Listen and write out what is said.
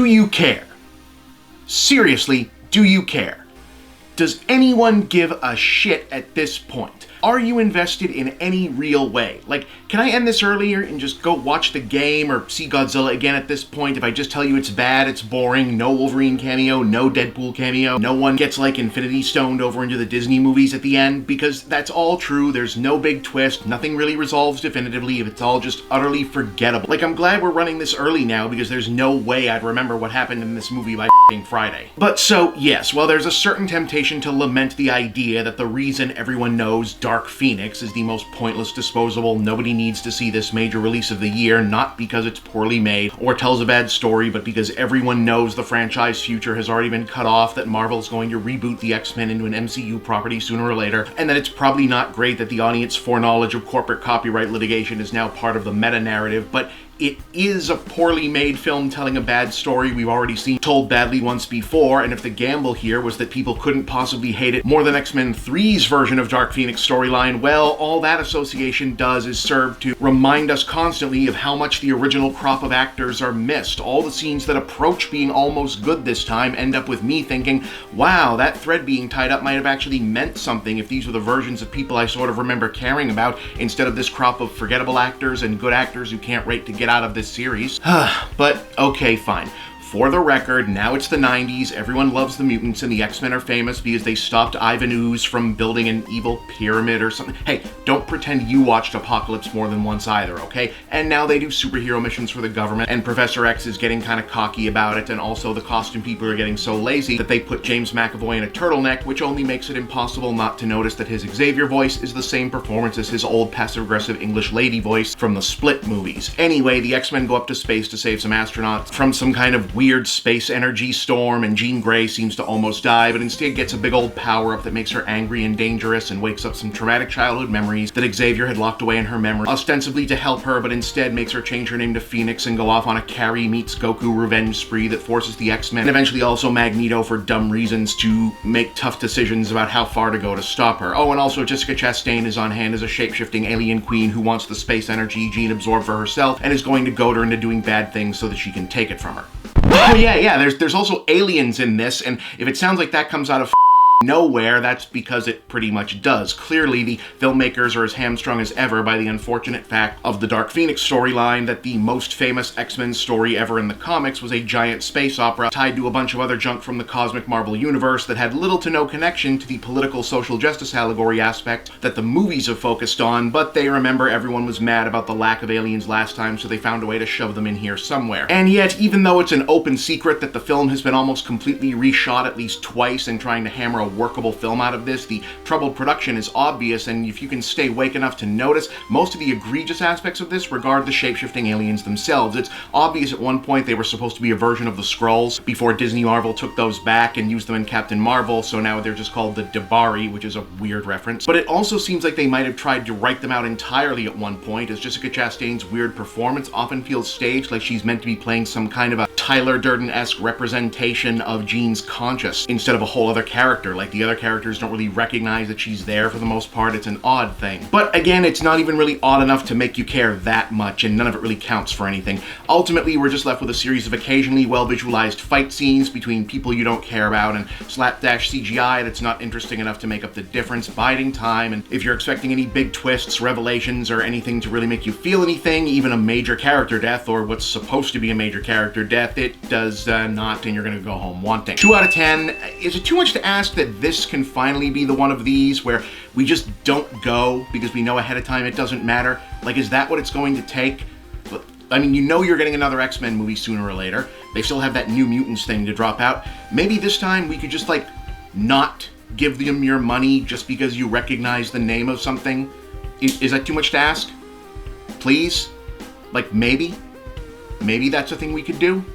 you care? Seriously, do you care? Does anyone give a shit at this point? Are you invested in any real way? Like, can I end this earlier and just go watch the game or see Godzilla again at this point if I just tell you it's bad, it's boring, no Wolverine cameo, no Deadpool cameo, no one gets like Infinity Stoned over into the Disney movies at the end? Because that's all true, there's no big twist, nothing really resolves definitively, if it's all just utterly forgettable. Like, I'm glad we're running this early now because there's no way I'd remember what happened in this movie by Friday. But so, yes, while there's a certain temptation to lament the idea that the reason everyone knows Dark Phoenix is the most pointless, disposable, nobody needs to see this major release of the year, not because it's poorly made or tells a bad story, but because everyone knows the franchise future has already been cut off, that Marvel's going to reboot the X-Men into an MCU property sooner or later, and that it's probably not great that the audience foreknowledge of corporate copyright litigation is now part of the meta-narrative, but it is a poorly made film telling a bad story we've already seen told badly once before, and if the gamble here was that people couldn't possibly hate it more than X-Men 3's version of Dark Phoenix storyline, well, all that association does is serve to remind us constantly of how much the original crop of actors are missed. All the scenes that approach being almost good this time end up with me thinking, wow, that thread being tied up might have actually meant something if these were the versions of people I sort of remember caring about, instead of this crop of forgettable actors and good actors who can't wait to get out of this series. But okay, fine. For the record, now it's the 90s, everyone loves the mutants, and the X-Men are famous because they stopped Ivan Ooze from building an evil pyramid or something. Hey, don't pretend you watched Apocalypse more than once either, okay? And now they do superhero missions for the government, and Professor X is getting kind of cocky about it, and also the costume people are getting so lazy that they put James McAvoy in a turtleneck, which only makes it impossible not to notice that his Xavier voice is the same performance as his old passive-aggressive English lady voice from the Split movies. Anyway, the X-Men go up to space to save some astronauts from some kind of weird space energy storm, and Jean Grey seems to almost die, but instead gets a big old power-up that makes her angry and dangerous and wakes up some traumatic childhood memories that Xavier had locked away in her memory, ostensibly to help her, but instead makes her change her name to Phoenix and go off on a Carrie meets Goku revenge spree that forces the X-Men, and eventually also Magneto for dumb reasons, to make tough decisions about how far to go to stop her. Oh, and also Jessica Chastain is on hand as a shape-shifting alien queen who wants the space energy Jean absorbed for herself and is going to goad her into doing bad things so that she can take it from her. Oh yeah, there's also aliens in this, and if it sounds like that comes out of nowhere, that's because it pretty much does. Clearly, the filmmakers are as hamstrung as ever by the unfortunate fact of the Dark Phoenix storyline that the most famous X-Men story ever in the comics was a giant space opera tied to a bunch of other junk from the cosmic Marvel universe that had little to no connection to the political social justice allegory aspect that the movies have focused on, but they remember everyone was mad about the lack of aliens last time, so they found a way to shove them in here somewhere. And yet, even though it's an open secret that the film has been almost completely reshot at least twice in trying to hammer a workable film out of this, the troubled production is obvious, and if you can stay awake enough to notice, most of the egregious aspects of this regard the shape-shifting aliens themselves. It's obvious at one point they were supposed to be a version of the Skrulls before Disney Marvel took those back and used them in Captain Marvel, so now they're just called the Dabari, which is a weird reference. But it also seems like they might have tried to write them out entirely at one point, as Jessica Chastain's weird performance often feels staged, like she's meant to be playing some kind of a Tyler Durden-esque representation of Jean's conscious instead of a whole other character. Like, the other characters don't really recognize that she's there for the most part. It's an odd thing. But again, it's not even really odd enough to make you care that much, and none of it really counts for anything. Ultimately, we're just left with a series of occasionally well-visualized fight scenes between people you don't care about and slapdash CGI that's not interesting enough to make up the difference, biding time, and if you're expecting any big twists, revelations, or anything to really make you feel anything, even a major character death, or what's supposed to be a major character death, it does not, and you're gonna go home wanting. 2 out of 10. Is it too much to ask that this can finally be the one of these where we just don't go because we know ahead of time it doesn't matter? Like, is that what it's going to take? I mean, you know you're getting another X-Men movie sooner or later. They still have that New Mutants thing to drop out. Maybe this time we could just, like, not give them your money just because you recognize the name of something? Is that too much to ask? Please? Like, maybe? Maybe that's a thing we could do?